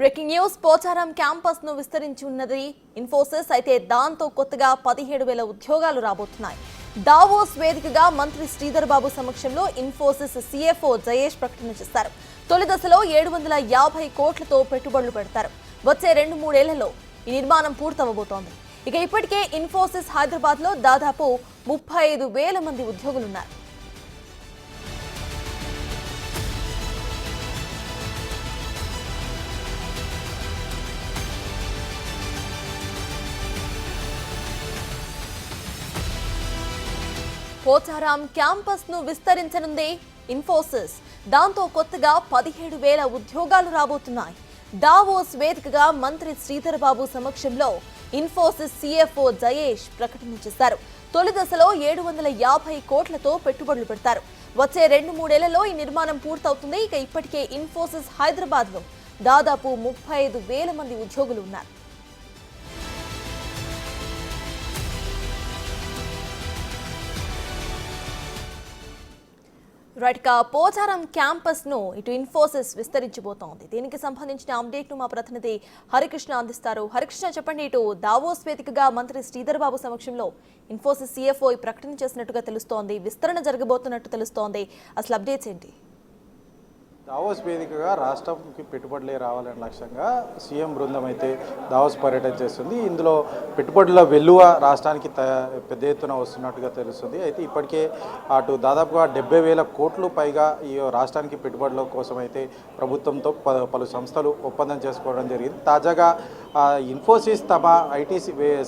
Breaking news Pocharam campus ను విస్తరించి ఉన్నది ఇన్ఫోసిస్ అయితే దాంతో కొత్తగా 17,000 ఉద్యోగాలు రాబోతున్నాయి. దావోస్ వేదికగా మంత్రి శ్రీధర్ బాబు సమక్షంలో ఇన్ఫోసిస్ సిఎఫ్ఓ జయేష్ ప్రకటన చేశారు. తొలి దశలో 750 కోట్లతో పెట్టుబడులు పెడతారు. వచ్చే 2-3 ఏళ్లలో ఈ నిర్మాణం పూర్తవబోతోంది. ఇక ఇప్పటికే ఇన్ఫోసిస్ హైదరాబాద్ లో దాదాపు 35,000 మంది ఉద్యోగులున్నారు. పోచారం క్యాంపస్ ను విస్తరించనుంది ఇన్ఫోసిస్. దాంతో కొత్తగా 17,000 ఉద్యోగాలు రాబోతున్నాయి. దావోస్ వేదికగా మంత్రి శ్రీధర్ బాబు సమక్షంలో ఇన్ఫోసిస్ సిఎఫ్ఓ జయేష్ ప్రకటన చేశారు. తొలి దశలో 750 కోట్లతో పెట్టుబడులు పెడతారు. వచ్చే 2-3 ఏళ్లలో ఈ నిర్మాణం పూర్తవుతుంది. ఇక ఇప్పటికే ఇన్ఫోసిస్ హైదరాబాద్ లో దాదాపు 35,000 మంది ఉద్యోగులు ఉన్నారు. రైట్ గా పోచారం క్యాంపస్ ను ఇటు ఇన్ఫోసిస్ విస్తరించబోతోంది. దీనికి సంబంధించిన అప్డేట్ ను మా ప్రతినిధి హరికృష్ణ అందిస్తారు. హరికృష్ణ చెప్పండి, ఇటు దావోస్ వేదికగా మంత్రి శ్రీధర్ బాబు సమక్షంలో ఇన్ఫోసిస్ సిఎఫ్ఓ ప్రకటన చేసినట్టుగా తెలుస్తోంది. విస్తరణ జరగబోతున్నట్టు తెలుస్తోంది. అసలు అప్డేట్స్ ఏంటి? దావోస్ వేదికగా రాష్ట్రంకి పెట్టుబడులే రావాలనే లక్ష్యంగా సీఎం బృందం అయితే దావోస్ పర్యటన చేస్తుంది. ఇందులో పెట్టుబడుల వెల్లువ రాష్ట్రానికి పెద్ద ఎత్తున వస్తున్నట్టుగా తెలుస్తుంది. అయితే ఇప్పటికే అటు దాదాపుగా 70,000 కోట్లు పైగా ఈ రాష్ట్రానికి పెట్టుబడుల కోసం అయితే ప్రభుత్వంతో పలు సంస్థలు ఒప్పందం చేసుకోవడం జరిగింది. తాజాగా ఇన్ఫోసిస్ తమ ఐటీ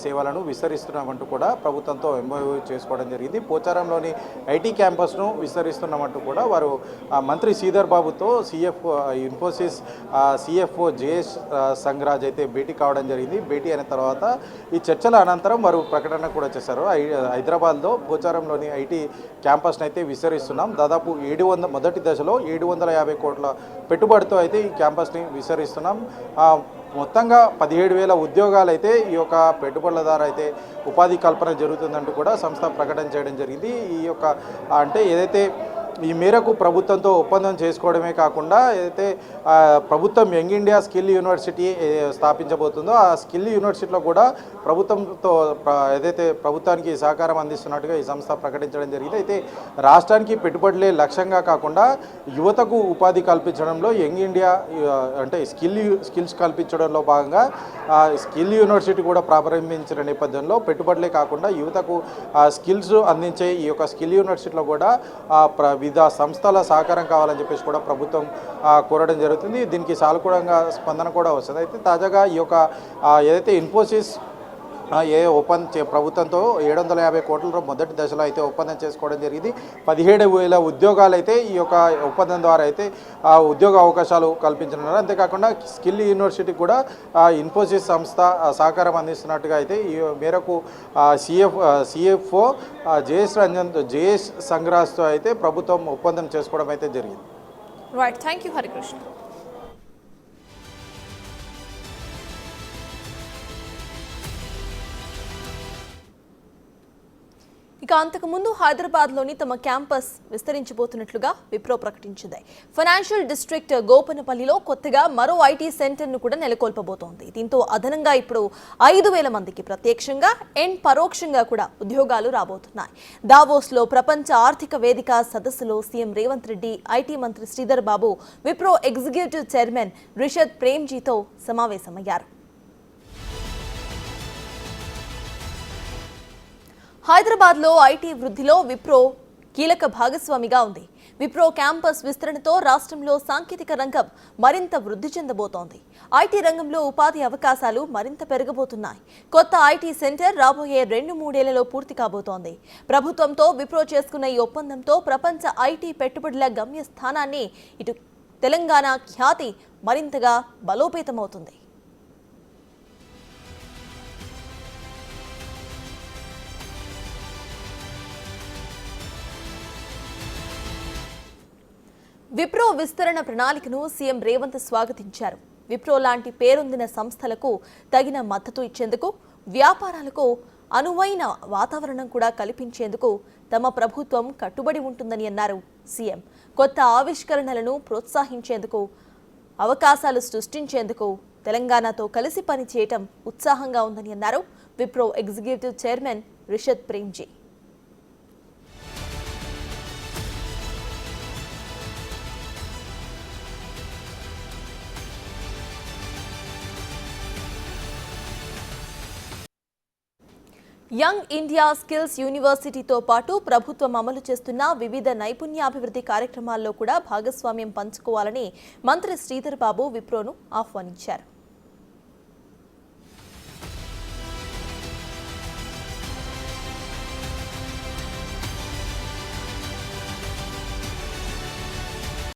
సేవలను విస్తరిస్తున్నామంటూ కూడా ప్రభుత్వంతో ఎంఓయూ చేసుకోవడం జరిగింది. పోచారంలోని ఐటీ క్యాంపస్ను విస్తరిస్తున్నామంటూ కూడా వారు మంత్రి శ్రీధర్ బాబుతో ఇన్ఫోసిస్ సిఎఫ్ఓ జయేష్ సంగ్రాజ్ అయితే భేటీ కావడం జరిగింది. భేటీ అయిన తర్వాత ఈ చర్చల అనంతరం వారు ప్రకటన కూడా చేశారు. హైదరాబాద్లో పోచారంలోని ఐటీ క్యాంపస్ను అయితే విస్తరిస్తున్నాం. దాదాపు 700 మొదటి దశలో 750 కోట్ల పెట్టుబడితో అయితే ఈ క్యాంపస్ని విస్తరిస్తున్నాం. మొత్తంగా 17,000 ఉద్యోగాలు అయితే ఈ యొక్క పెట్టుబడుల ద్వారా అయితే ఉపాధి కల్పన జరుగుతుందంటూ కూడా సంస్థ ప్రకటన చేయడం జరిగింది. ఈ యొక్క అంటే ఏదైతే ఈ మేరకు ప్రభుత్వంతో ఒప్పందం చేసుకోవడమే కాకుండా ఏదైతే ప్రభుత్వం యంగ్ ఇండియా స్కిల్ యూనివర్సిటీ స్థాపించబోతుందో ఆ స్కిల్ యూనివర్సిటీలో కూడా ప్రభుత్వంతో ఏదైతే ప్రభుత్వానికి సహకారం అందిస్తున్నట్టుగా ఈ సంస్థ ప్రకటించడం జరిగింది. అయితే రాష్ట్రానికి పెట్టుబడులే లక్ష్యంగా కాకుండా యువతకు ఉపాధి కల్పించడంలో యంగ్ ఇండియా అంటే స్కిల్స్ కల్పించడంలో భాగంగా స్కిల్ యూనివర్సిటీ కూడా ప్రారంభించిన నేపథ్యంలో పెట్టుబడులే కాకుండా యువతకు స్కిల్స్ అందించే ఈ యొక్క స్కిల్ యూనివర్సిటీలో కూడా వివిధ సంస్థల సహకారం కావాలని చెప్పేసి కూడా ప్రభుత్వం కోరడం జరుగుతుంది. దీనికి సానుకూలంగా స్పందన కూడా వస్తుంది. అయితే తాజాగా ఈ యొక్క ఏదైతే ఇన్ఫోసిస్ ప్రభుత్వంతో 750 కోట్ల మొదటి దశలో అయితే ఒప్పందం చేసుకోవడం జరిగింది. 17,000 ఉద్యోగాలు అయితే ఈ యొక్క ఒప్పందం ద్వారా అయితే ఉద్యోగ అవకాశాలు కల్పించనున్నారు. అంతేకాకుండా స్కిల్ యూనివర్సిటీ కూడా ఇన్ఫోసిస్ సంస్థ సహకారం అందిస్తున్నట్టుగా అయితే ఈ మేరకు సిఎఫ్ఓ జయేష్ సంగ్రాజ్తో అయితే ప్రభుత్వం ఒప్పందం చేసుకోవడం అయితే జరిగింది. Right, thank you Harikrishna. ఇక అంతకుముందు హైదరాబాద్లోని తమ క్యాంపస్ విస్తరించబోతున్నట్లుగా విప్రో ప్రకటించింది. ఫైనాన్షియల్ డిస్ట్రిక్ట్ గోపనపల్లిలో కొత్తగా మరో ఐటీ సెంటర్ను కూడా నెలకొల్పబోతోంది. దీంతో అదనంగా ఇప్పుడు 5,000 మందికి ప్రత్యక్షంగా అండ్ పరోక్షంగా కూడా ఉద్యోగాలు రాబోతున్నాయి. దావోస్లో ప్రపంచ ఆర్థిక వేదిక సదస్సులో సీఎం రేవంత్ రెడ్డి, ఐటీ మంత్రి శ్రీధర్ బాబు, విప్రో ఎగ్జిక్యూటివ్ చైర్మన్ రిషద్ ప్రేమ్జీతో సమావేశమయ్యారు. హైదరాబాద్లో ఐటీ వృద్ధిలో విప్రో కీలక భాగస్వామిగా ఉంది. విప్రో క్యాంపస్ విస్తరణతో రాష్ట్రంలో సాంకేతిక రంగం మరింత వృద్ధి చెందబోతోంది. ఐటీ రంగంలో ఉపాధి అవకాశాలు మరింత పెరగబోతున్నాయి. కొత్త ఐటీ సెంటర్ రాబోయే 2-3 ఏళ్లలో పూర్తి కాబోతోంది. ప్రభుత్వంతో విప్రో చేసుకున్న ఈ ఒప్పందంతో ప్రపంచ ఐటీ పెట్టుబడుల గమ్యస్థానాన్ని ఇటు తెలంగాణ ఖ్యాతి మరింతగా బలోపేతమవుతుంది. విప్రో విస్తరణ ప్రణాళికను సీఎం రేవంత్ స్వాగతించారు. విప్రో లాంటి పేరొందిన సంస్థలకు తగిన మద్దతు ఇచ్చేందుకు, వ్యాపారాలకు అనువైన వాతావరణం కూడా కల్పించేందుకు తమ ప్రభుత్వం కట్టుబడి ఉంటుందని అన్నారు సీఎం. కొత్త ఆవిష్కరణలను ప్రోత్సహించేందుకు అవకాశాలు సృష్టించేందుకు తెలంగాణతో కలిసి పనిచేయటం ఉత్సాహంగా ఉందని అన్నారు Wipro executive chairman Rishad Premji. Young India Skills యూనివర్సిటీతో పాటు ప్రభుత్వం అమలు చేస్తున్న వివిధ నైపుణ్యాభివృద్ధి కార్యక్రమాల్లో కూడా భాగస్వామ్యం పంచుకోవాలని మంత్రి శ్రీధర్ బాబు విప్రోను ఆహ్వానించారు.